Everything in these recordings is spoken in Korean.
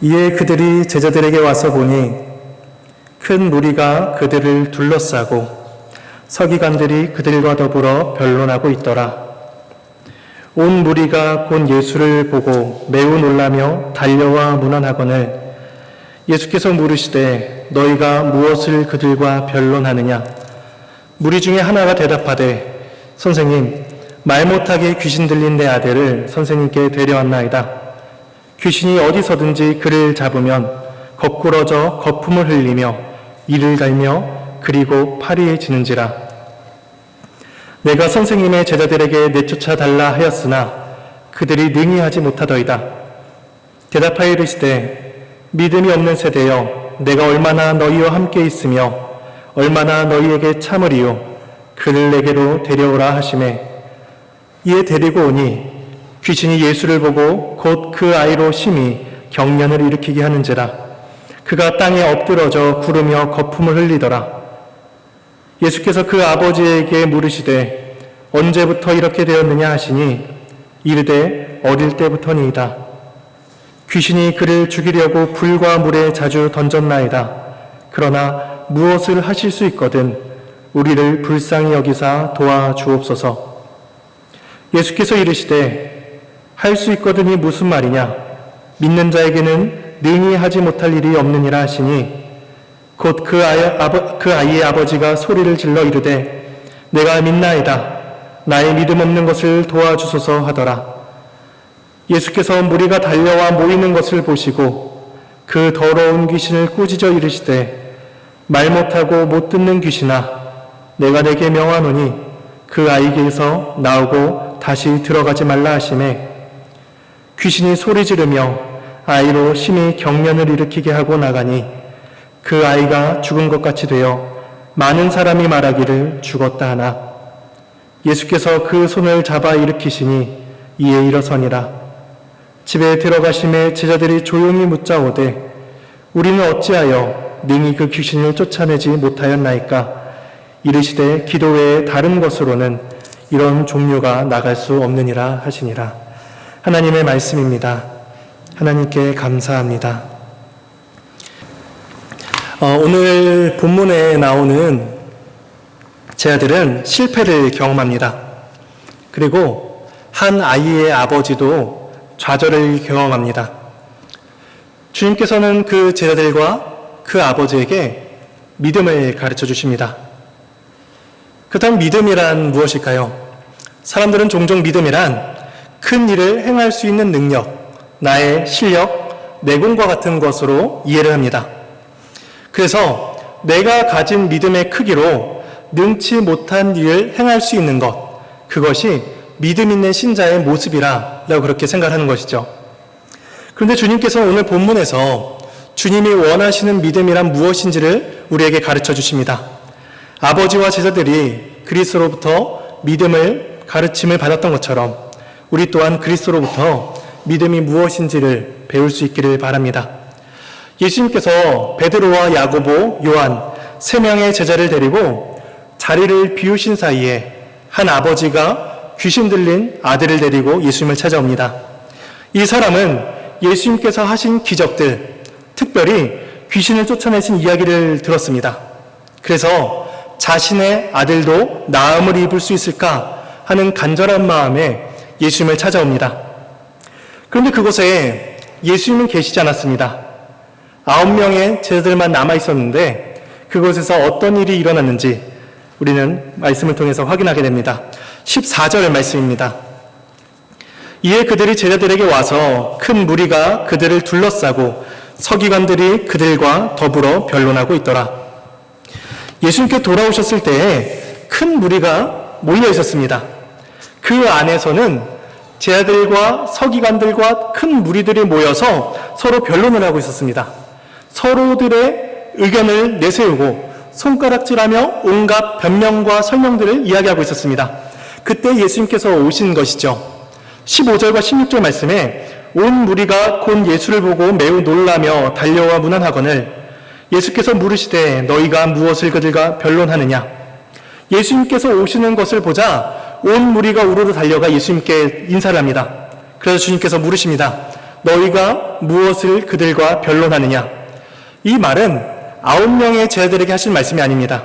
이에 그들이 제자들에게 와서 보니 큰 무리가 그들을 둘러싸고 서기관들이 그들과 더불어 변론하고 있더라. 온 무리가 곧 예수를 보고 매우 놀라며 달려와 문안하거늘 예수께서 물으시되 너희가 무엇을 그들과 변론하느냐? 무리 중에 하나가 대답하되 선생님, 말 못하게 귀신 들린 내 아들을 선생님께 데려왔나이다. 귀신이 어디서든지 그를 잡으면 거꾸러져 거품을 흘리며 이를 갈며 그리고 파리해지는지라. 내가 선생님의 제자들에게 내쫓아 달라 하였으나 그들이 능히 하지 못하더이다. 대답하여 이르시되 믿음이 없는 세대여, 내가 얼마나 너희와 함께 있으며 얼마나 너희에게 참으리요. 그를 내게로 데려오라 하시매 이에 데리고 오니 귀신이 예수를 보고 곧 그 아이로 심히 경련을 일으키게 하는지라. 그가 땅에 엎드러져 구르며 거품을 흘리더라. 예수께서 그 아버지에게 물으시되 언제부터 이렇게 되었느냐 하시니 이르되 어릴 때부터니이다. 귀신이 그를 죽이려고 불과 물에 자주 던졌나이다. 그러나 무엇을 하실 수 있거든 우리를 불쌍히 여기사 도와주옵소서. 예수께서 이르시되 할 수 있거든이 무슨 말이냐? 믿는 자에게는 능히 하지 못할 일이 없느니라 하시니 곧 그 아이의 아버지가 소리를 질러 이르되 내가 믿나이다. 나의 믿음 없는 것을 도와주소서 하더라. 예수께서 무리가 달려와 모이는 것을 보시고 그 더러운 귀신을 꾸짖어 이르시되 말 못하고 못 듣는 귀신아, 내가 내게 명하노니 그 아이에게서 나오고 다시 들어가지 말라 하시매 귀신이 소리 지르며 아이로 심히 경련을 일으키게 하고 나가니 그 아이가 죽은 것 같이 되어 많은 사람이 말하기를 죽었다 하나 예수께서 그 손을 잡아 일으키시니 이에 일어서니라. 집에 들어가심에 제자들이 조용히 묻자오되 우리는 어찌하여 능히 그 귀신을 쫓아내지 못하였나이까? 이르시되 기도 외에 다른 것으로는 이런 종류가 나갈 수 없느니라 하시니라. 하나님의 말씀입니다. 하나님께 감사합니다. 오늘 본문에 나오는 제 아들은 실패를 경험합니다. 그리고 한 아이의 아버지도 좌절을 경험합니다. 주님께서는 그 제자들과 그 아버지에게 믿음을 가르쳐 주십니다. 그렇다면 믿음이란 무엇일까요? 사람들은 종종 믿음이란 큰 일을 행할 수 있는 능력, 나의 실력, 내공과 같은 것으로 이해를 합니다. 그래서 내가 가진 믿음의 크기로 능치 못한 일을 행할 수 있는 것, 그것이 믿음 있는 신자의 모습이라고 그렇게 생각하는 것이죠. 그런데 주님께서 오늘 본문에서 주님이 원하시는 믿음이란 무엇인지를 우리에게 가르쳐 주십니다. 아버지와 제자들이 그리스도로부터 믿음을 가르침을 받았던 것처럼 우리 또한 그리스도로부터 믿음이 무엇인지를 배울 수 있기를 바랍니다. 예수님께서 베드로와 야고보, 요한 세 명의 제자를 데리고 자리를 비우신 사이에 한 아버지가 귀신 들린 아들을 데리고 예수님을 찾아옵니다. 이 사람은 예수님께서 하신 기적들, 특별히 귀신을 쫓아내신 이야기를 들었습니다. 그래서 자신의 아들도 나음을 입을 수 있을까 하는 간절한 마음에 예수님을 찾아옵니다. 그런데 그곳에 예수님은 계시지 않았습니다. 9명의 제자들만 남아 있었는데 그곳에서 어떤 일이 일어났는지 우리는 말씀을 통해서 확인하게 됩니다. 14절 말씀입니다. 이에 그들이 제자들에게 와서 큰 무리가 그들을 둘러싸고 서기관들이 그들과 더불어 변론하고 있더라. 예수님께 돌아오셨을 때에 큰 무리가 몰려 있었습니다. 그 안에서는 제자들과 서기관들과 큰 무리들이 모여서 서로 변론을 하고 있었습니다. 서로들의 의견을 내세우고 손가락질하며 온갖 변명과 설명들을 이야기하고 있었습니다. 그때 예수님께서 오신 것이죠. 15절과 16절 말씀에 온 무리가 곧 예수를 보고 매우 놀라며 달려와 문안하거늘 예수께서 물으시되 너희가 무엇을 그들과 변론하느냐? 예수님께서 오시는 것을 보자 온 무리가 우르르 달려가 예수님께 인사를 합니다. 그래서 주님께서 물으십니다. 너희가 무엇을 그들과 변론하느냐? 이 말은 9명의 제자들에게 하신 말씀이 아닙니다.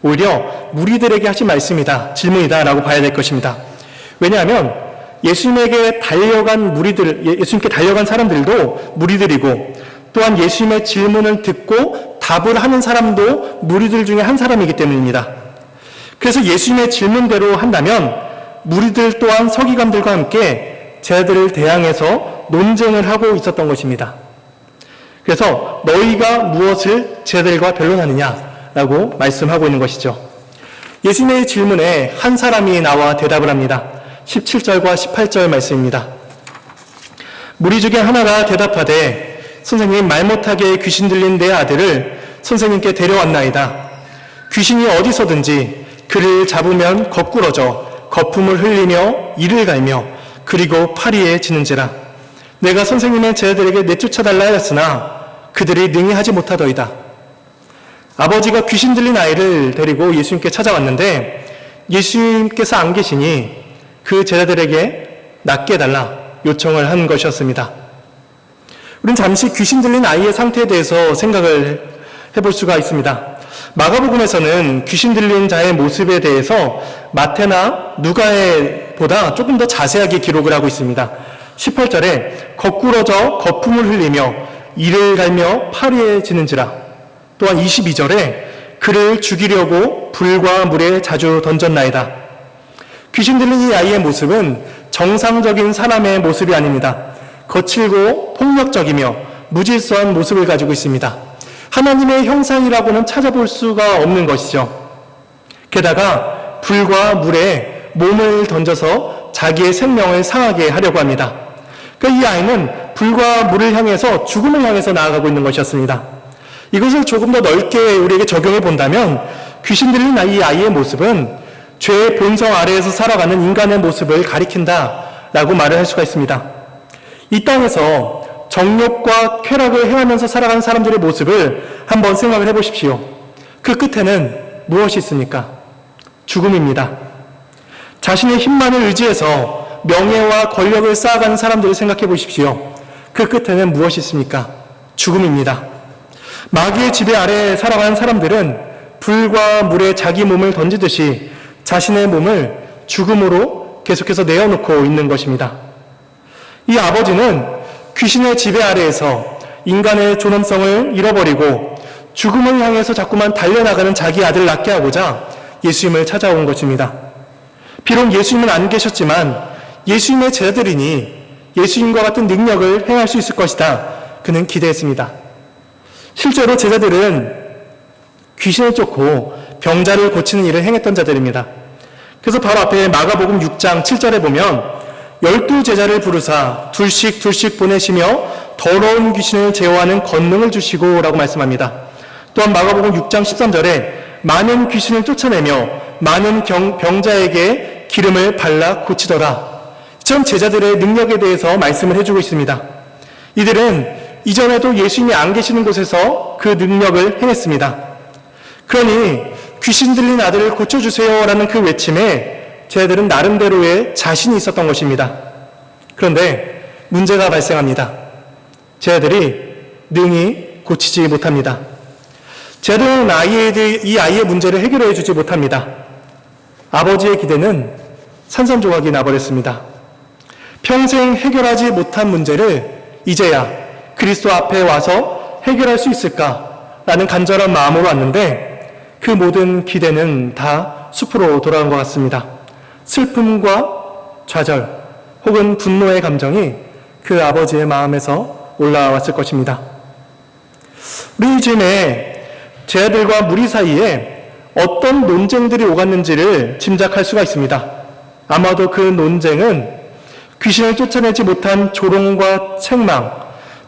오히려 무리들에게 하신 말씀이다, 질문이다 라고 봐야 될 것입니다. 왜냐하면 예수님께 달려간 사람들도 무리들이고, 또한 예수님의 질문을 듣고 답을 하는 사람도 무리들 중에 한 사람이기 때문입니다. 그래서 예수님의 질문대로 한다면 무리들 또한 서기관들과 함께 제자들을 대항해서 논쟁을 하고 있었던 것입니다. 그래서 너희가 무엇을 제자들과 변론하느냐라고 말씀하고 있는 것이죠. 예수님의 질문에 한 사람이 나와 대답을 합니다. 17절과 18절 말씀입니다. 무리 중에 하나가 대답하되 선생님, 말 못하게 귀신 들린 내 아들을 선생님께 데려왔나이다. 귀신이 어디서든지 그를 잡으면 거꾸러져 거품을 흘리며 이를 갈며 그리고 파리에 지는지라. 내가 선생님의 제자들에게 내쫓아달라 하였으나 그들이 능히 하지 못하더이다. 아버지가 귀신 들린 아이를 데리고 예수님께 찾아왔는데 예수님께서 안 계시니 그 제자들에게 낫게 해달라 요청을 한 것이었습니다. 우리는 잠시 귀신 들린 아이의 상태에 대해서 생각을 해볼 수가 있습니다. 마가복음에서는 귀신 들린 자의 모습에 대해서 마태나 누가보다 조금 더 자세하게 기록을 하고 있습니다. 18절에 거꾸러져 거품을 흘리며 이를 갈며 파리에 지는지라. 또한 22절에 그를 죽이려고 불과 물에 자주 던졌나이다. 귀신 들린 이 아이의 모습은 정상적인 사람의 모습이 아닙니다. 거칠고 폭력적이며 무질서한 모습을 가지고 있습니다. 하나님의 형상이라고는 찾아볼 수가 없는 것이죠. 게다가 불과 물에 몸을 던져서 자기의 생명을 상하게 하려고 합니다. 그러니까 이 아이는 불과 물을 향해서 죽음을 향해서 나아가고 있는 것이었습니다. 이것을 조금 더 넓게 우리에게 적용해 본다면 귀신 들린 이 아이의 모습은 죄의 본성 아래에서 살아가는 인간의 모습을 가리킨다라고 말을 할 수가 있습니다. 이 땅에서 정욕과 쾌락을 행하면서 살아가는 사람들의 모습을 한번 생각을 해보십시오. 그 끝에는 무엇이 있습니까? 죽음입니다. 자신의 힘만을 의지해서 명예와 권력을 쌓아가는 사람들을 생각해 보십시오. 그 끝에는 무엇이 있습니까? 죽음입니다. 마귀의 지배 아래 살아가는 사람들은 불과 물에 자기 몸을 던지듯이 자신의 몸을 죽음으로 계속해서 내어놓고 있는 것입니다. 이 아버지는 귀신의 지배 아래에서 인간의 존엄성을 잃어버리고 죽음을 향해서 자꾸만 달려나가는 자기 아들을 낳게 하고자 예수님을 찾아온 것입니다. 비록 예수님은 안 계셨지만 예수님의 제자들이니 예수님과 같은 능력을 행할 수 있을 것이다. 그는 기대했습니다. 실제로 제자들은 귀신을 쫓고 병자를 고치는 일을 행했던 자들입니다. 그래서 바로 앞에 마가복음 6장 7절에 보면 12제자를 부르사 둘씩 보내시며 더러운 귀신을 제어하는 권능을 주시고 라고 말씀합니다. 또한 마가복음 6장 13절에 많은 귀신을 쫓아내며 많은 병자에게 기름을 발라 고치더라. 이처럼 제자들의 능력에 대해서 말씀을 해주고 있습니다. 이들은 이전에도 예수님이 안 계시는 곳에서 그 능력을 행했습니다. 그러니 귀신 들린 아들을 고쳐주세요 라는 그 외침에 제자들은 나름대로의 자신이 있었던 것입니다. 그런데 문제가 발생합니다. 제자들이 능히 고치지 못합니다. 제자들은 이 아이의 문제를 해결해 주지 못합니다. 아버지의 기대는 산산조각이 나버렸습니다. 평생 해결하지 못한 문제를 이제야 그리스도 앞에 와서 해결할 수 있을까라는 간절한 마음으로 왔는데 그 모든 기대는 다 숲으로 돌아간 것 같습니다. 슬픔과 좌절 혹은 분노의 감정이 그 아버지의 마음에서 올라왔을 것입니다. 우리 요즘에 제자들과 무리 사이에 어떤 논쟁들이 오갔는지를 짐작할 수가 있습니다. 아마도 그 논쟁은 귀신을 쫓아내지 못한 조롱과 책망,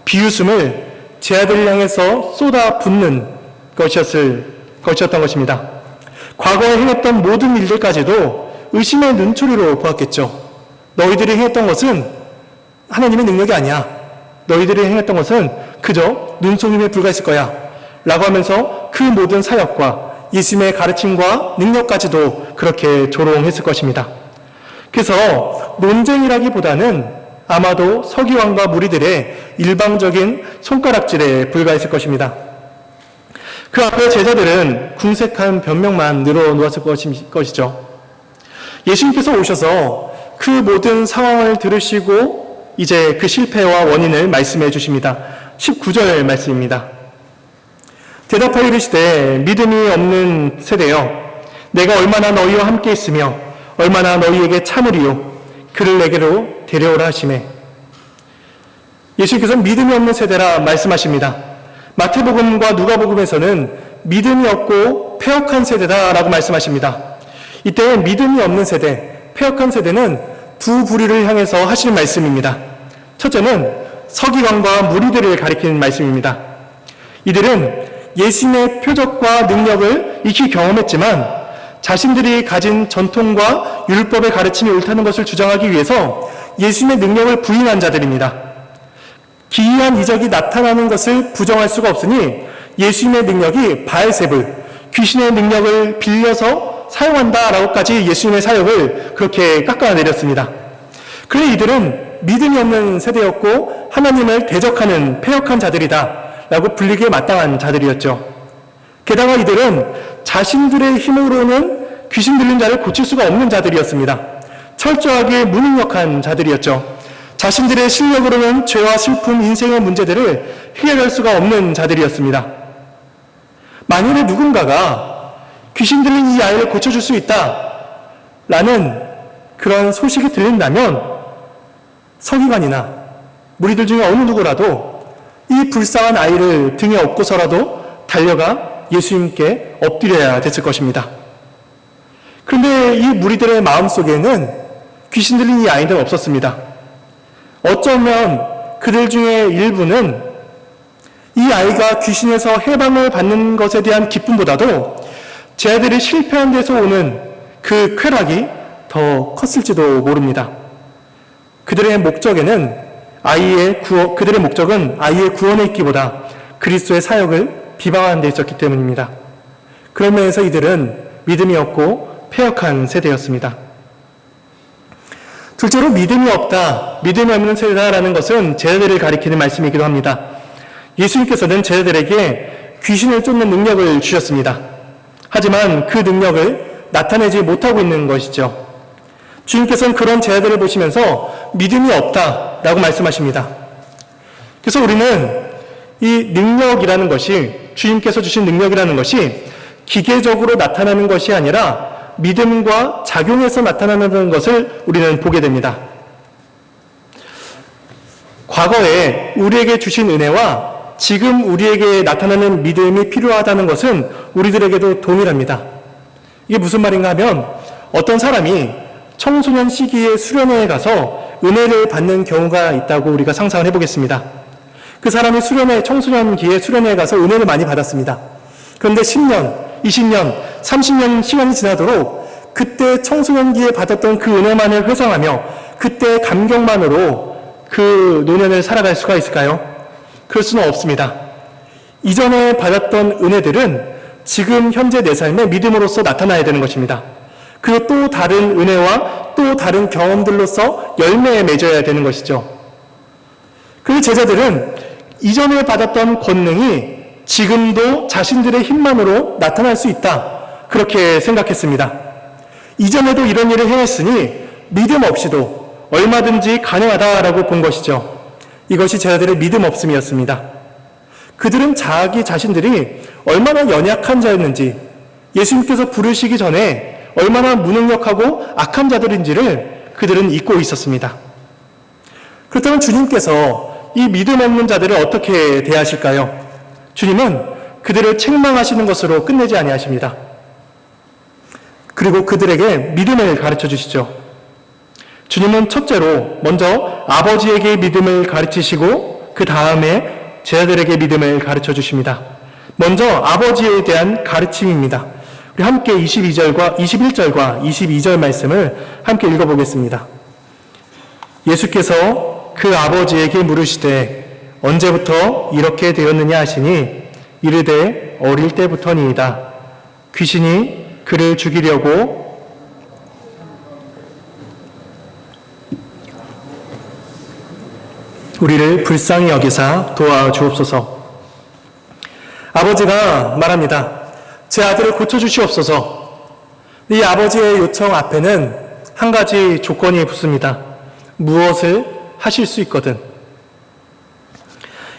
비웃음을 제자들을 향해서 쏟아붓는 것이었던 것입니다. 과거에 행했던 모든 일들까지도 의심의 눈초리로 보았겠죠. 너희들이 행했던 것은 하나님의 능력이 아니야. 너희들이 행했던 것은 그저 눈속임에 불과했을 거야. 라고 하면서 그 모든 사역과 예수님의 가르침과 능력까지도 그렇게 조롱했을 것입니다. 그래서 논쟁이라기보다는 아마도 서기관과 무리들의 일방적인 손가락질에 불과했을 것입니다. 그 앞에 제자들은 궁색한 변명만 늘어놓았을 것이죠. 예수님께서 오셔서 그 모든 상황을 들으시고 이제 그 실패와 원인을 말씀해 주십니다. 19절 말씀입니다. 대답하여 이르시되 믿음이 없는 세대여 내가 얼마나 너희와 함께 있으며 얼마나 너희에게 참으리요 그를 내게로 데려오라 하시매. 예수님께서는 믿음이 없는 세대라 말씀하십니다. 마태복음과 누가복음에서는 믿음이 없고 패역한 세대다라고 말씀하십니다. 이때 믿음이 없는 세대, 패역한 세대는 두 부류를 향해서 하실 말씀입니다. 첫째는 서기관과 무리들을 가리키는 말씀입니다. 이들은 예수님의 표적과 능력을 익히 경험했지만 자신들이 가진 전통과 율법의 가르침이 옳다는 것을 주장하기 위해서 예수님의 능력을 부인한 자들입니다. 기이한 이적이 나타나는 것을 부정할 수가 없으니 예수님의 능력이 바알세불, 귀신의 능력을 빌려서 사용한다라고까지 예수님의 사역을 그렇게 깎아내렸습니다. 그래 이들은 믿음이 없는 세대였고 하나님을 대적하는 패역한 자들이다 라고 불리기에 마땅한 자들이었죠. 게다가 이들은 자신들의 힘으로는 귀신 들린 자를 고칠 수가 없는 자들이었습니다. 철저하게 무능력한 자들이었죠. 자신들의 실력으로는 죄와 슬픔, 인생의 문제들을 해결할 수가 없는 자들이었습니다. 만일에 누군가가 귀신 들린 이 아이를 고쳐줄 수 있다라는 그런 소식이 들린다면 서기관이나 무리들 중에 어느 누구라도 이 불쌍한 아이를 등에 업고서라도 달려가 예수님께 엎드려야 됐을 것입니다. 그런데 이 무리들의 마음속에는 귀신 들린 이 아이는 없었습니다. 어쩌면 그들 중에 일부는 이 아이가 귀신에서 해방을 받는 것에 대한 기쁨보다도 제 아들이 실패한 데서 오는 그 쾌락이 더 컸을지도 모릅니다. 그들의 목적은 아이의 구원에 있기보다 그리스도의 사역을 비방하는 데 있었기 때문입니다. 그런 면에서 이들은 믿음이 없고 패역한 세대였습니다. 둘째로 믿음이 없다, 믿음이 없는 세대다라는 것은 제자들을 가리키는 말씀이기도 합니다. 예수님께서는 제자들에게 귀신을 쫓는 능력을 주셨습니다. 하지만 그 능력을 나타내지 못하고 있는 것이죠. 주님께서는 그런 제자들을 보시면서 믿음이 없다라고 말씀하십니다. 그래서 우리는 이 능력이라는 것이, 주님께서 주신 능력이라는 것이 기계적으로 나타나는 것이 아니라 믿음과 작용해서 나타나는 것을 우리는 보게 됩니다. 과거에 우리에게 주신 은혜와 지금 우리에게 나타나는 믿음이 필요하다는 것은 우리들에게도 동일합니다. 이게 무슨 말인가 하면 어떤 사람이 청소년 시기에 수련회에 가서 은혜를 받는 경우가 있다고 우리가 상상을 해보겠습니다. 그 사람이 청소년기에 수련회에 가서 은혜를 많이 받았습니다. 그런데 10년, 20년, 30년 시간이 지나도록 그때 청소년기에 받았던 그 은혜만을 회상하며 그때 감격만으로 그 노년을 살아갈 수가 있을까요? 그럴 수는 없습니다. 이전에 받았던 은혜들은 지금 현재 내 삶의 믿음으로서 나타나야 되는 것입니다. 그리고 또 다른 은혜와 또 다른 경험들로서 열매에 맺어야 되는 것이죠. 그 제자들은 이전에 받았던 권능이 지금도 자신들의 힘만으로 나타날 수 있다, 그렇게 생각했습니다. 이전에도 이런 일을 행했으니 믿음 없이도 얼마든지 가능하다라고 본 것이죠. 이것이 제자들의 믿음 없음이었습니다. 그들은 자기 자신들이 얼마나 연약한 자였는지, 예수님께서 부르시기 전에 얼마나 무능력하고 악한 자들인지를 그들은 잊고 있었습니다. 그렇다면 주님께서 이 믿음 없는 자들을 어떻게 대하실까요? 주님은 그들을 책망하시는 것으로 끝내지 아니하십니다. 그리고 그들에게 믿음을 가르쳐 주시죠. 주님은 첫째로 먼저 아버지에게 믿음을 가르치시고 그 다음에 제자들에게 믿음을 가르쳐 주십니다. 먼저 아버지에 대한 가르침입니다. 우리 함께 21절과 22절 말씀을 함께 읽어보겠습니다. 예수께서 그 아버지에게 물으시되 언제부터 이렇게 되었느냐 하시니 이르되 어릴 때부터니이다. 귀신이 그를 죽이려고 우리를 불쌍히 여기사 도와주옵소서. 아버지가 말합니다. 제 아들을 고쳐주시옵소서. 이 아버지의 요청 앞에는 한 가지 조건이 붙습니다. 무엇을 하실 수 있거든.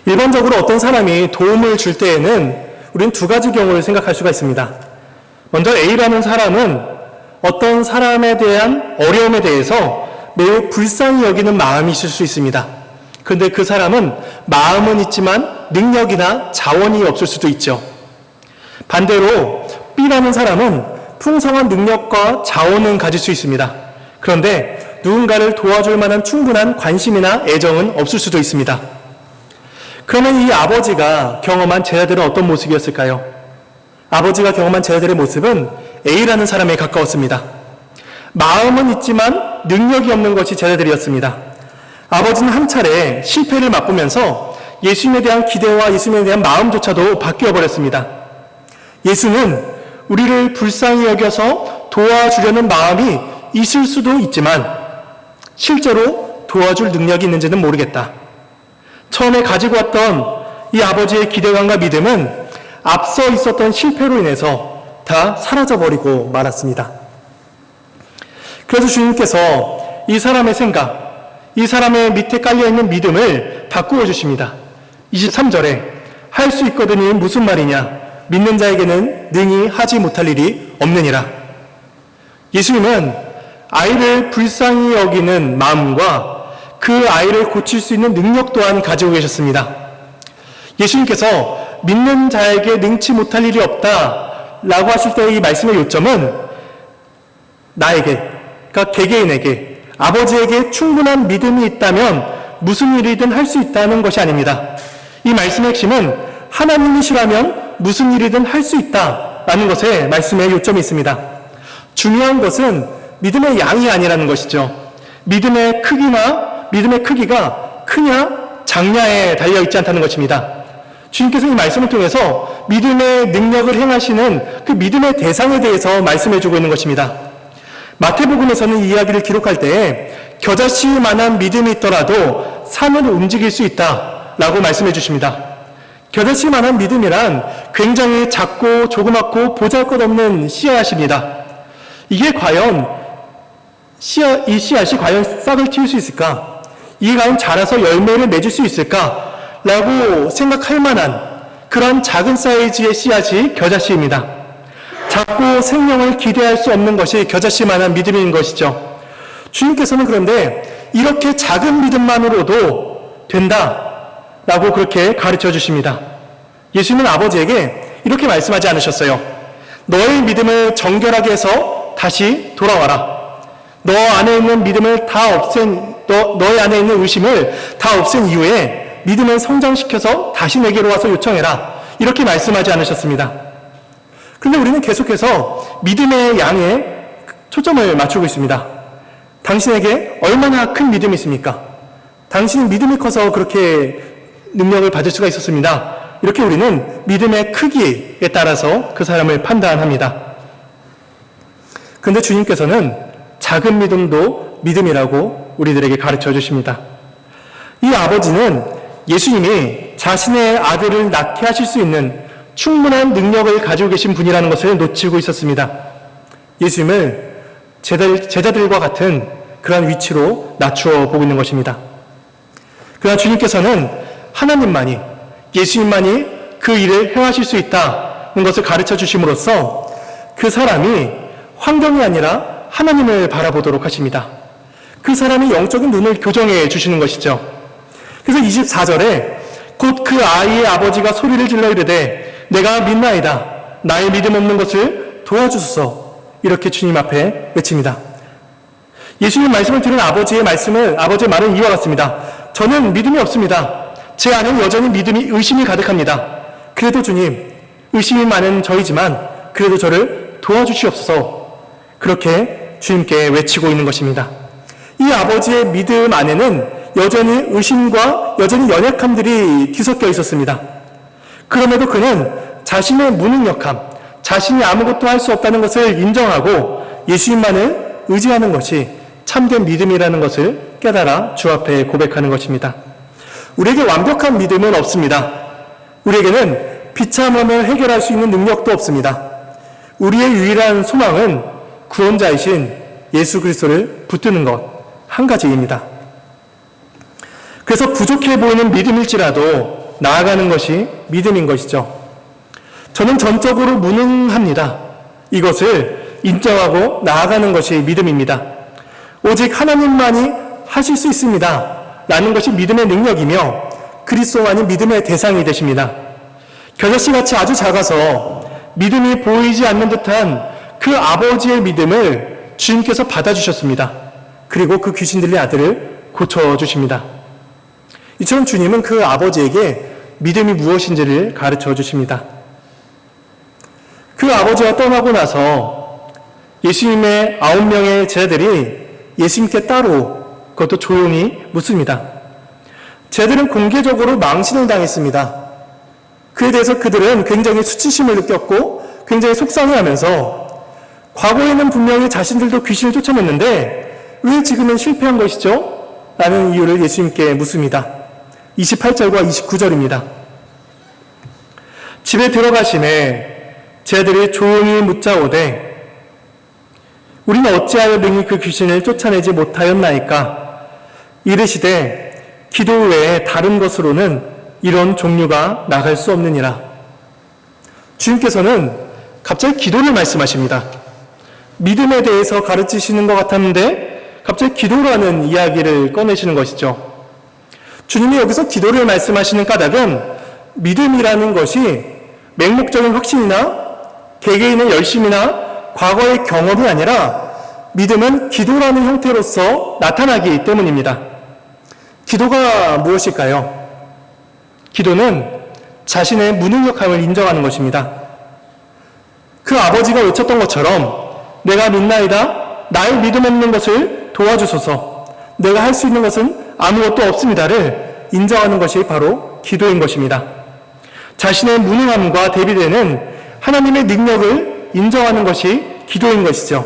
일반적으로 어떤 사람이 도움을 줄 때에는 우리는 두 가지 경우를 생각할 수가 있습니다. 먼저 A라는 사람은 어떤 사람에 대한 어려움에 대해서 매우 불쌍히 여기는 마음이 있을 수 있습니다. 그런데 그 사람은 마음은 있지만 능력이나 자원이 없을 수도 있죠. 반대로 B라는 사람은 풍성한 능력과 자원은 가질 수 있습니다. 그런데 누군가를 도와줄 만한 충분한 관심이나 애정은 없을 수도 있습니다. 그러면 이 아버지가 경험한 제자들은 어떤 모습이었을까요? 아버지가 경험한 제자들의 모습은 A라는 사람에 가까웠습니다. 마음은 있지만 능력이 없는 것이 제자들이었습니다. 아버지는 한 차례 실패를 맛보면서 예수님에 대한 기대와 예수님에 대한 마음조차도 바뀌어 버렸습니다. 예수는 우리를 불쌍히 여겨서 도와주려는 마음이 있을 수도 있지만 실제로 도와줄 능력이 있는지는 모르겠다. 처음에 가지고 왔던 이 아버지의 기대감과 믿음은 앞서 있었던 실패로 인해서 다 사라져버리고 말았습니다. 그래서 주님께서 이 사람의 생각, 이 사람의 밑에 깔려있는 믿음을 바꾸어 주십니다. 23절에 할 수 있거든이 무슨 말이냐? 믿는 자에게는 능히 하지 못할 일이 없느니라. 예수님은 아이를 불쌍히 여기는 마음과 그 아이를 고칠 수 있는 능력 또한 가지고 계셨습니다. 예수님께서 믿는 자에게 능치 못할 일이 없다 라고 하실 때 이 말씀의 요점은 나에게, 그러니까 개개인에게, 아버지에게 충분한 믿음이 있다면 무슨 일이든 할 수 있다는 것이 아닙니다. 이 말씀의 핵심은 하나님이시라면 무슨 일이든 할 수 있다라는 것에 말씀의 요점이 있습니다. 중요한 것은 믿음의 양이 아니라는 것이죠. 믿음의 크기가 크냐 작냐에 달려있지 않다는 것입니다. 주님께서 이 말씀을 통해서 믿음의 능력을 행하시는 그 믿음의 대상에 대해서 말씀해주고 있는 것입니다. 마태복음에서는 이 이야기를 기록할 때에 겨자씨만한 믿음이 있더라도 산을 움직일 수 있다라고 말씀해 주십니다. 겨자씨만한 믿음이란 굉장히 작고 조그맣고 보잘것없는 씨앗입니다. 이게 과연 이 씨앗이 과연 싹을 틔울 수 있을까? 이게 과연 자라서 열매를 맺을 수 있을까? 라고 생각할 만한 그런 작은 사이즈의 씨앗이 겨자씨입니다. 작고 생명을 기대할 수 없는 것이 겨자씨만한 믿음인 것이죠. 주님께서는 그런데 이렇게 작은 믿음만으로도 된다라고 그렇게 가르쳐 주십니다. 예수님은 아버지에게 이렇게 말씀하지 않으셨어요. 너의 믿음을 정결하게 해서 다시 돌아와라. 너 안에 있는 믿음을 다 너의 안에 있는 의심을 다 없앤 이후에 믿음을 성장시켜서 다시 내게로 와서 요청해라. 이렇게 말씀하지 않으셨습니다. 그런데 우리는 계속해서 믿음의 양에 초점을 맞추고 있습니다. 당신에게 얼마나 큰 믿음이 있습니까? 당신은 믿음이 커서 그렇게 능력을 받을 수가 있었습니다. 이렇게 우리는 믿음의 크기에 따라서 그 사람을 판단합니다. 그런데 주님께서는 작은 믿음도 믿음이라고 우리들에게 가르쳐 주십니다. 이 아버지는 예수님이 자신의 아들을 낳게 하실 수 있는 충분한 능력을 가지고 계신 분이라는 것을 놓치고 있었습니다. 예수님을 제자들과 같은 그런 위치로 낮추어 보고 있는 것입니다. 그러나 주님께서는 하나님만이, 예수님만이 그 일을 행하실 수 있다는 것을 가르쳐 주심으로써 그 사람이 환경이 아니라 하나님을 바라보도록 하십니다. 그 사람이 영적인 눈을 교정해 주시는 것이죠. 그래서 24절에 곧 그 아이의 아버지가 소리를 질러 이르되 내가 믿나이다. 나의 믿음 없는 것을 도와주소서. 이렇게 주님 앞에 외칩니다. 예수님 말씀을 들은 아버지의 말은 이와 같습니다. 저는 믿음이 없습니다. 제 안에는 여전히 의심이 가득합니다. 그래도 주님, 의심이 많은 저이지만 그래도 저를 도와주시옵소서. 그렇게 주님께 외치고 있는 것입니다. 이 아버지의 믿음 안에는 여전히 의심과 여전히 연약함들이 뒤섞여 있었습니다. 그럼에도 그는 자신의 무능력함, 자신이 아무것도 할 수 없다는 것을 인정하고 예수님만을 의지하는 것이 참된 믿음이라는 것을 깨달아 주 앞에 고백하는 것입니다. 우리에게 완벽한 믿음은 없습니다. 우리에게는 비참함을 해결할 수 있는 능력도 없습니다. 우리의 유일한 소망은 구원자이신 예수 그리스도를 붙드는 것 한 가지입니다. 그래서 부족해 보이는 믿음일지라도 나아가는 것이 믿음인 것이죠. 저는 전적으로 무능합니다. 이것을 인정하고 나아가는 것이 믿음입니다. 오직 하나님만이 하실 수 있습니다. 라는 것이 믿음의 능력이며 그리스도만이 믿음의 대상이 되십니다. 겨자씨같이 아주 작아서 믿음이 보이지 않는 듯한 그 아버지의 믿음을 주님께서 받아주셨습니다. 그리고 그 귀신 들린 아들을 고쳐주십니다. 이처럼 주님은 그 아버지에게 믿음이 무엇인지를 가르쳐 주십니다. 그 아버지가 떠나고 나서 예수님의 9명의 제자들이 예수님께 따로 그것도 조용히 묻습니다. 제자들은 공개적으로 망신을 당했습니다. 그에 대해서 그들은 굉장히 수치심을 느꼈고 굉장히 속상해하면서 과거에는 분명히 자신들도 귀신을 쫓아냈는데 왜 지금은 실패한 것이죠? 라는 이유를 예수님께 묻습니다. 28절과 29절입니다. 집에 들어가시매 제자들이 조용히 묻자오되 우리는 어찌하여 능히 그 귀신을 쫓아내지 못하였나이까? 이르시되 기도 외에 다른 것으로는 이런 종류가 나갈 수 없느니라. 주님께서는 갑자기 기도를 말씀하십니다. 믿음에 대해서 가르치시는 것 같았는데 갑자기 기도라는 이야기를 꺼내시는 것이죠. 주님이 여기서 기도를 말씀하시는 까닭은 믿음이라는 것이 맹목적인 확신이나 개개인의 열심이나 과거의 경험이 아니라 믿음은 기도라는 형태로서 나타나기 때문입니다. 기도가 무엇일까요? 기도는 자신의 무능력함을 인정하는 것입니다. 그 아버지가 외쳤던 것처럼 내가 믿나이다. 나의 믿음 없는 것을 도와주소서. 내가 할 수 있는 것은 아무것도 없습니다를 인정하는 것이 바로 기도인 것입니다. 자신의 무능함과 대비되는 하나님의 능력을 인정하는 것이 기도인 것이죠.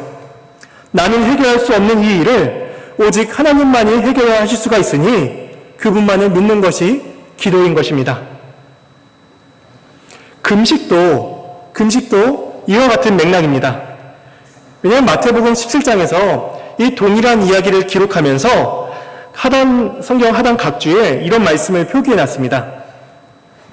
나는 해결할 수 없는 이 일을 오직 하나님만이 해결하실 수가 있으니 그분만을 믿는 것이 기도인 것입니다. 금식도 이와 같은 맥락입니다. 왜냐하면 마태복음 17장에서 이 동일한 이야기를 기록하면서 성경 하단 각주에 이런 말씀을 표기해 놨습니다.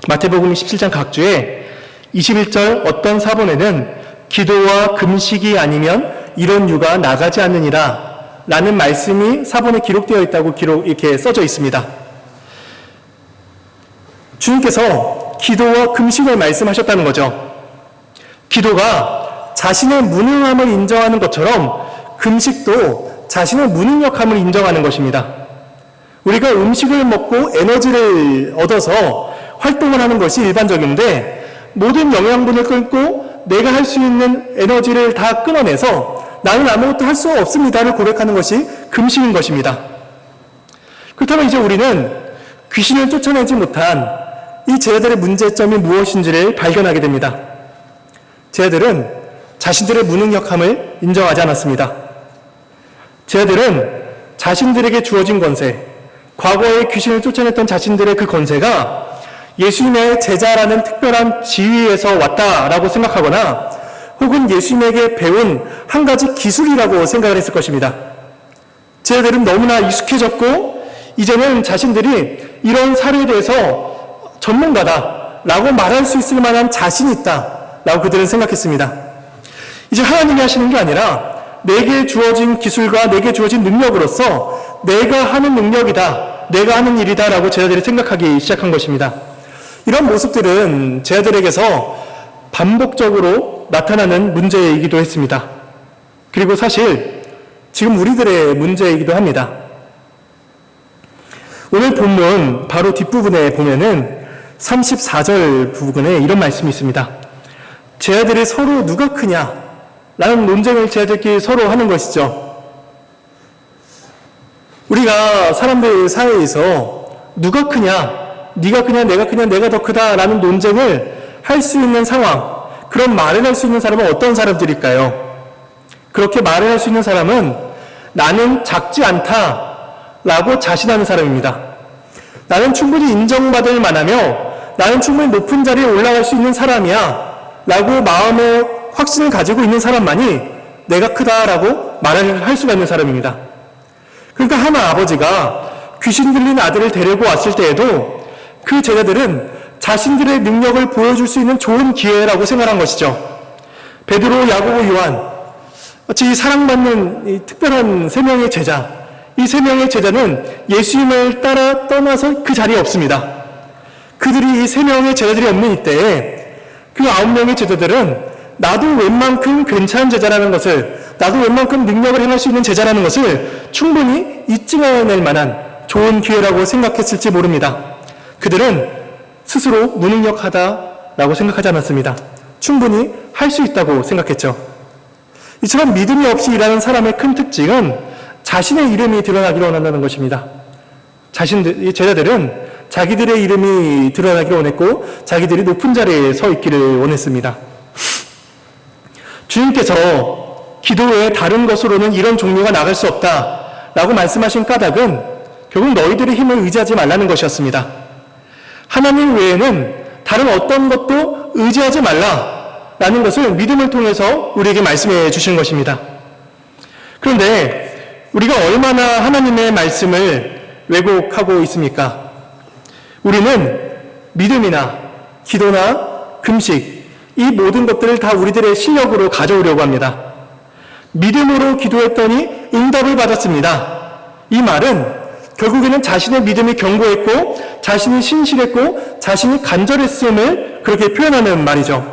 마태복음 17장 각주에 21절 어떤 사본에는 기도와 금식이 아니면 이런 유가 나가지 않느니라 라는 말씀이 사본에 기록되어 있다고 이렇게 써져 있습니다. 주님께서 기도와 금식을 말씀하셨다는 거죠. 기도가 자신의 무능함을 인정하는 것처럼 금식도 자신의 무능력함을 인정하는 것입니다. 우리가 음식을 먹고 에너지를 얻어서 활동을 하는 것이 일반적인데 모든 영양분을 끊고 내가 할 수 있는 에너지를 다 끊어내서 나는 아무것도 할 수 없습니다를 고백하는 것이 금식인 것입니다. 그렇다면 이제 우리는 귀신을 쫓아내지 못한 이 제자들의 문제점이 무엇인지를 발견하게 됩니다. 제자들은 자신들의 무능력함을 인정하지 않았습니다. 제자들은 자신들에게 주어진 권세, 과거에 귀신을 쫓아냈던 자신들의 그 권세가 예수님의 제자라는 특별한 지위에서 왔다라고 생각하거나 혹은 예수님에게 배운 한 가지 기술이라고 생각을 했을 것입니다. 제자들은 너무나 익숙해졌고 이제는 자신들이 이런 사례에 대해서 전문가다라고 말할 수 있을 만한 자신이 있다라고 그들은 생각했습니다. 이제 하나님이 하시는 게 아니라 내게 주어진 기술과 내게 주어진 능력으로서 내가 하는 능력이다, 내가 하는 일이다라고 제자들이 생각하기 시작한 것입니다. 이런 모습들은 제자들에게서 반복적으로 나타나는 문제이기도 했습니다. 그리고 사실 지금 우리들의 문제이기도 합니다. 오늘 본문 바로 뒷부분에 보면은 34절 부분에 이런 말씀이 있습니다. 제자들이 서로 누가 크냐 라는 논쟁을 제자들끼리 서로 하는 것이죠. 우리가 사람들 사이에서 누가 크냐, 네가 크냐, 내가 더 크다라는 논쟁을 할 수 있는 상황, 그런 말을 할 수 있는 사람은 어떤 사람들일까요? 그렇게 말을 할 수 있는 사람은 나는 작지 않다라고 자신하는 사람입니다. 나는 충분히 인정받을 만하며 나는 충분히 높은 자리에 올라갈 수 있는 사람이야 라고 마음의 확신을 가지고 있는 사람만이 내가 크다라고 말을 할 수가 있는 사람입니다. 그러니까 하나 아버지가 귀신 들린 아들을 데리고 왔을 때에도 그 제자들은 자신들의 능력을 보여줄 수 있는 좋은 기회라고 생각한 것이죠. 베드로, 야고보, 요한, 마치 사랑받는 이 특별한 세 명의 제자, 이 세 명의 제자는 예수님을 따라 떠나서 그 자리에 없습니다. 그들이 이 세 명의 제자들이 없는 이때에 그 9명의 제자들은 나도 웬만큼 괜찮은 제자라는 것을, 나도 웬만큼 능력을 행할 수 있는 제자라는 것을 충분히 입증해낼 만한 좋은 기회라고 생각했을지 모릅니다. 그들은 스스로 무능력하다라고 생각하지 않았습니다. 충분히 할 수 있다고 생각했죠. 이처럼 믿음이 없이 일하는 사람의 큰 특징은 자신의 이름이 드러나기를 원한다는 것입니다. 이 제자들은 자기들의 이름이 드러나기를 원했고 자기들이 높은 자리에 서 있기를 원했습니다. 주님께서 기도 외에 다른 것으로는 이런 종류가 나갈 수 없다라고 말씀하신 까닭은 결국 너희들의 힘을 의지하지 말라는 것이었습니다. 하나님 외에는 다른 어떤 것도 의지하지 말라라는 것을 믿음을 통해서 우리에게 말씀해 주신 것입니다. 그런데 우리가 얼마나 하나님의 말씀을 왜곡하고 있습니까? 우리는 믿음이나 기도나 금식, 이 모든 것들을 다 우리들의 실력으로 가져오려고 합니다. 믿음으로 기도했더니 응답을 받았습니다. 이 말은 결국에는 자신의 믿음이 견고했고 자신이 신실했고 자신이 간절했음을 그렇게 표현하는 말이죠.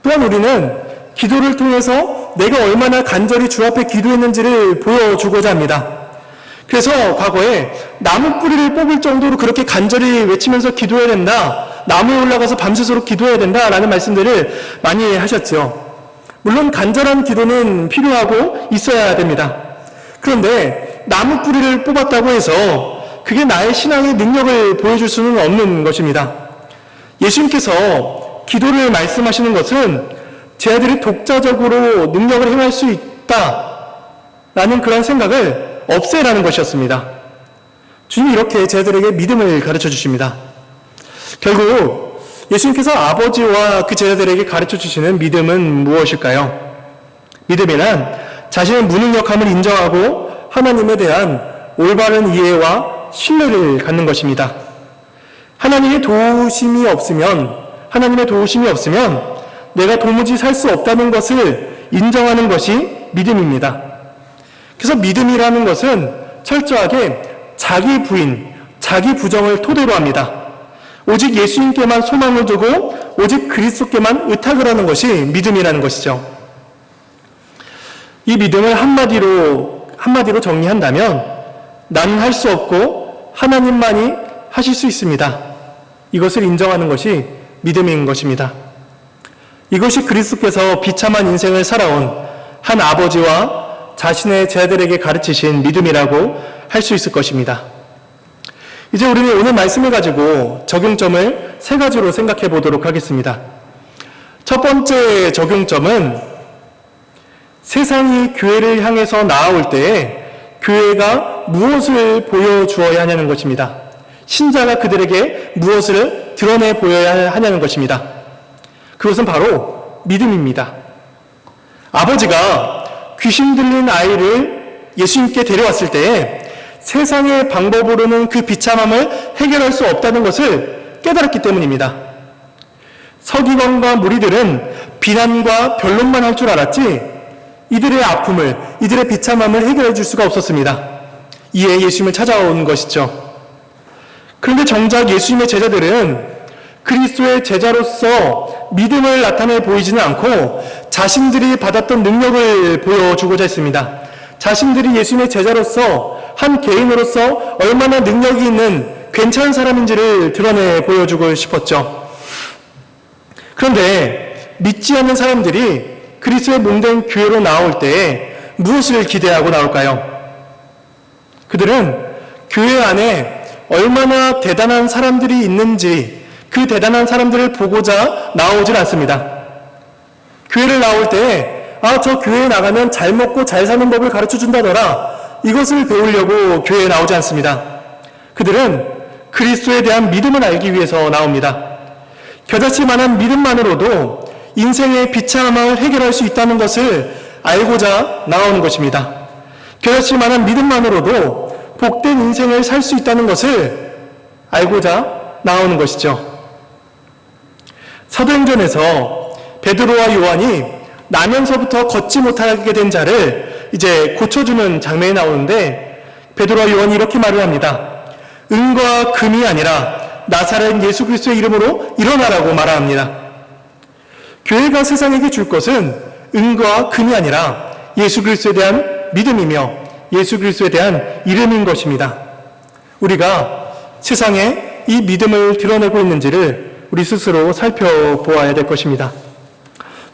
또한 우리는 기도를 통해서 내가 얼마나 간절히 주 앞에 기도했는지를 보여주고자 합니다. 그래서 과거에 나무 뿌리를 뽑을 정도로 그렇게 간절히 외치면서 기도해야 된다, 나무에 올라가서 밤새도록 기도해야 된다라는 말씀들을 많이 하셨죠. 물론 간절한 기도는 필요하고 있어야 됩니다. 그런데 나무 뿌리를 뽑았다고 해서 그게 나의 신앙의 능력을 보여줄 수는 없는 것입니다. 예수님께서 기도를 말씀하시는 것은 제 아들이 독자적으로 능력을 행할 수 있다라는 그런 생각을 없애라는 것이었습니다. 주님이 이렇게 제 아들에게 믿음을 가르쳐 주십니다. 결국 예수님께서 아버지와 그 제자들에게 가르쳐 주시는 믿음은 무엇일까요? 믿음이란 자신의 무능력함을 인정하고 하나님에 대한 올바른 이해와 신뢰를 갖는 것입니다. 하나님의 도우심이 없으면 내가 도무지 살 수 없다는 것을 인정하는 것이 믿음입니다. 그래서 믿음이라는 것은 철저하게 자기 부인, 자기 부정을 토대로 합니다. 오직 예수님께만 소망을 두고 오직 그리스도께만 의탁을 하는 것이 믿음이라는 것이죠. 이 믿음을 한마디로 정리한다면 나는 할 수 없고 하나님만이 하실 수 있습니다. 이것을 인정하는 것이 믿음인 것입니다. 이것이 그리스도께서 비참한 인생을 살아온 한 아버지와 자신의 제자들에게 가르치신 믿음이라고 할 수 있을 것입니다. 이제 우리는 오늘 말씀을 가지고 적용점을 3가지로 생각해 보도록 하겠습니다. 첫 번째 적용점은 세상이 교회를 향해서 나아올 때에 교회가 무엇을 보여주어야 하냐는 것입니다. 신자가 그들에게 무엇을 드러내 보여야 하냐는 것입니다. 그것은 바로 믿음입니다. 아버지가 귀신 들린 아이를 예수님께 데려왔을 때에 세상의 방법으로는 그 비참함을 해결할 수 없다는 것을 깨달았기 때문입니다. 서기관과 무리들은 비난과 변론만 할 줄 알았지 이들의 아픔을, 이들의 비참함을 해결해 줄 수가 없었습니다. 이에 예수님을 찾아온 것이죠. 그런데 정작 예수님의 제자들은 그리스도의 제자로서 믿음을 나타내 보이지는 않고 자신들이 받았던 능력을 보여주고자 했습니다. 자신들이 예수님의 제자로서 한 개인으로서 얼마나 능력이 있는 괜찮은 사람인지를 드러내 보여주고 싶었죠. 그런데 믿지 않는 사람들이 그리스도의 몸된 교회로 나올 때 무엇을 기대하고 나올까요? 그들은 교회 안에 얼마나 대단한 사람들이 있는지 그 대단한 사람들을 보고자 나오질 않습니다. 교회를 나올 때 저 교회에 나가면 잘 먹고 잘 사는 법을 가르쳐 준다더라, 이것을 배우려고 교회에 나오지 않습니다. 그들은 그리스도에 대한 믿음을 알기 위해서 나옵니다. 겨자씨만한 믿음만으로도 인생의 비참함을 해결할 수 있다는 것을 알고자 나오는 것입니다. 겨자씨만한 믿음만으로도 복된 인생을 살 수 있다는 것을 알고자 나오는 것이죠. 사도행전에서 베드로와 요한이 나면서부터 걷지 못하게 된 자를 이제 고쳐주는 장면이 나오는데, 베드로와 요한이 이렇게 말을 합니다. 은과 금이 아니라 나사렛 예수 그리스도의 이름으로 일어나라고 말합니다. 교회가 세상에게 줄 것은 은과 금이 아니라 예수 그리스도에 대한 믿음이며 예수 그리스도에 대한 이름인 것입니다. 우리가 세상에 이 믿음을 드러내고 있는지를 우리 스스로 살펴보아야 될 것입니다.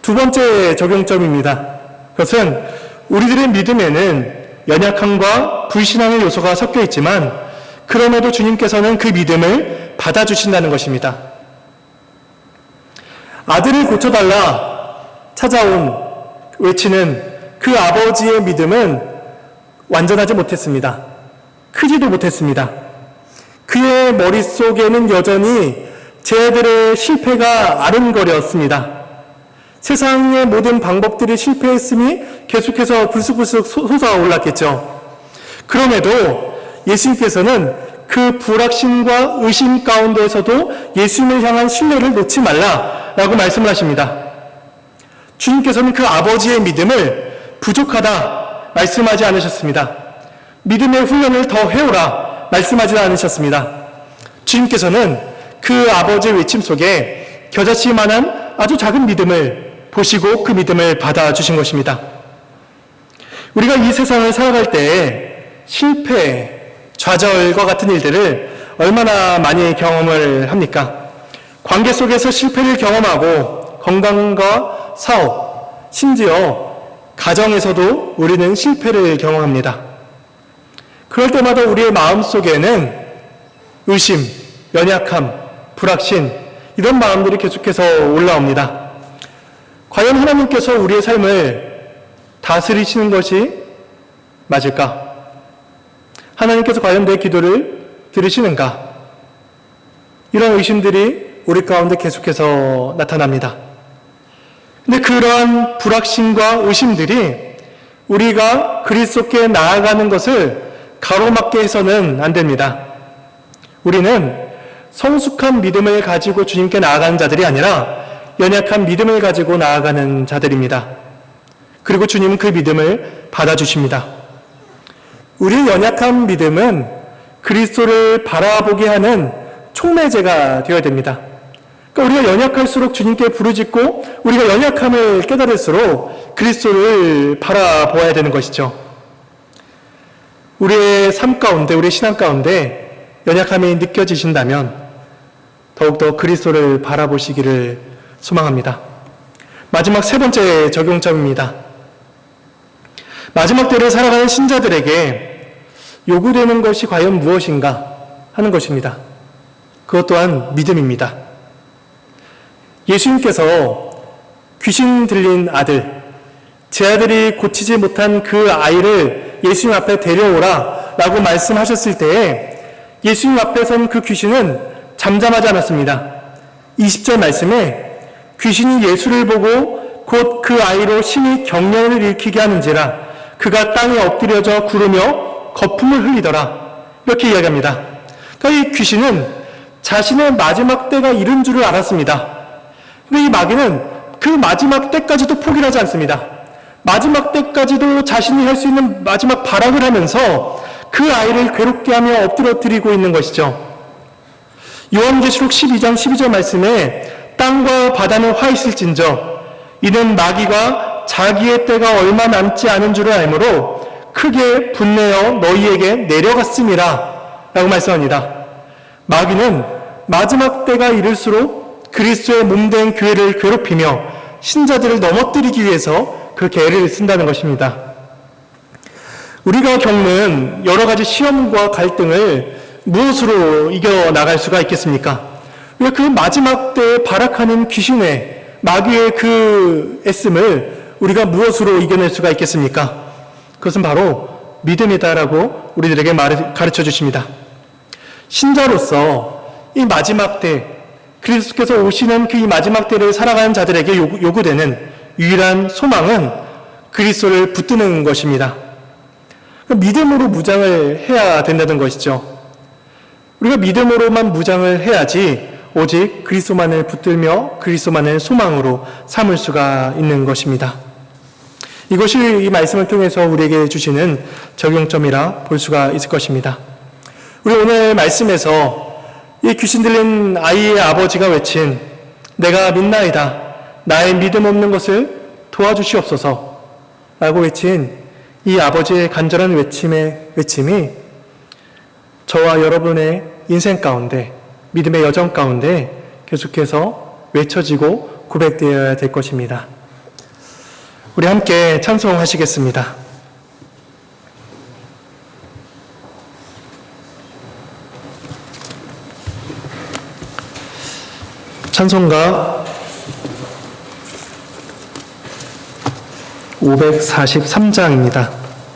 두 번째 적용점입니다. 그것은 우리들의 믿음에는 연약함과 불신앙의 요소가 섞여 있지만 그럼에도 주님께서는 그 믿음을 받아주신다는 것입니다. 아들을 고쳐달라 외치는 그 아버지의 믿음은 완전하지 못했습니다. 크지도 못했습니다. 그의 머릿속에는 여전히 제 아들의 실패가 아른거렸습니다. 세상의 모든 방법들이 실패했으니 계속해서 불쑥불쑥 솟아올랐겠죠. 그럼에도 예수님께서는 그 불확신과 의심 가운데에서도 예수님을 향한 신뢰를 놓지 말라라고 말씀을 하십니다. 주님께서는 그 아버지의 믿음을 부족하다 말씀하지 않으셨습니다. 믿음의 훈련을 더 해오라 말씀하지 않으셨습니다. 주님께서는 그 아버지의 외침 속에 겨자씨만한 아주 작은 믿음을 보시고 그 믿음을 받아주신 것입니다. 우리가 이 세상을 살아갈 때에 실패, 좌절과 같은 일들을 얼마나 많이 경험을 합니까? 관계 속에서 실패를 경험하고 건강과 사업, 심지어 가정에서도 우리는 실패를 경험합니다. 그럴 때마다 우리의 마음속에는 의심, 연약함, 불확신 이런 마음들이 계속해서 올라옵니다. 과연 하나님께서 우리의 삶을 다스리시는 것이 맞을까? 하나님께서 과연 내 기도를 들으시는가? 이런 의심들이 우리 가운데 계속해서 나타납니다. 근데 그러한 불확신과 의심들이 우리가 그리스도께 나아가는 것을 가로막게 해서는 안 됩니다. 우리는 성숙한 믿음을 가지고 주님께 나아가는 자들이 아니라 연약한 믿음을 가지고 나아가는 자들입니다. 그리고 주님은 그 믿음을 받아주십니다. 우리의 연약한 믿음은 그리스도를 바라보게 하는 촉매제가 되어야 됩니다. 그러니까 우리가 연약할수록 주님께 부르짖고 우리가 연약함을 깨달을수록 그리스도를 바라보아야 되는 것이죠. 우리의 삶 가운데, 우리의 신앙 가운데 연약함이 느껴지신다면 더욱더 그리스도를 바라보시기를 소망합니다. 마지막 세 번째 적용점입니다. 마지막 때를 살아가는 신자들에게 요구되는 것이 과연 무엇인가 하는 것입니다. 그것 또한 믿음입니다. 예수님께서 귀신 들린 아들, 제 아들이 고치지 못한 그 아이를 예수님 앞에 데려오라 라고 말씀하셨을 때에 예수님 앞에 선 그 귀신은 잠잠하지 않았습니다. 20절 말씀에 귀신이 예수를 보고 곧 그 아이로 심히 경련을 일으키게 하는지라 그가 땅에 엎드려져 구르며 거품을 흘리더라. 이렇게 이야기합니다. 그러니까 이 귀신은 자신의 마지막 때가 이른 줄을 알았습니다. 근데 이 마귀는 그 마지막 때까지도 포기를 하지 않습니다. 마지막 때까지도 자신이 할 수 있는 마지막 발악을 하면서 그 아이를 괴롭게 하며 엎드러뜨리고 있는 것이죠. 요한계시록 12장 12절 말씀에 땅과 바다는 화 있을진저 이는 마귀가 자기의 때가 얼마 남지 않은 줄을 알므로 크게 분내어 너희에게 내려갔음이라 라고 말씀합니다. 마귀는 마지막 때가 이를수록 그리스도의 몸된 교회를 괴롭히며 신자들을 넘어뜨리기 위해서 그렇게 애를 쓴다는 것입니다. 우리가 겪는 여러 가지 시험과 갈등을 무엇으로 이겨나갈 수가 있겠습니까? 우리가 그 마지막 때에 발악하는 귀신의 마귀의 그 애씀을 우리가 무엇으로 이겨낼 수가 있겠습니까? 그것은 바로 믿음이다라고 우리들에게 가르쳐 주십니다. 신자로서 이 마지막 때, 그리스도께서 오시는 그 이 마지막 때를 살아가는 자들에게 요구되는 유일한 소망은 그리스도를 붙드는 것입니다. 믿음으로 무장을 해야 된다는 것이죠. 우리가 믿음으로만 무장을 해야지 오직 그리스도만을 붙들며 그리스도만을 소망으로 삼을 수가 있는 것입니다. 이것이 이 말씀을 통해서 우리에게 주시는 적용점이라 볼 수가 있을 것입니다. 우리 오늘 말씀에서 이 귀신 들린 아이의 아버지가 외친 내가 믿나이다. 나의 믿음 없는 것을 도와주시옵소서 라고 외친 이 아버지의 간절한 외침이 저와 여러분의 인생 가운데, 믿음의 여정 가운데 계속해서 외쳐지고 고백되어야 될 것입니다. 우리 함께 찬송하시겠습니다. 찬송가 543장입니다.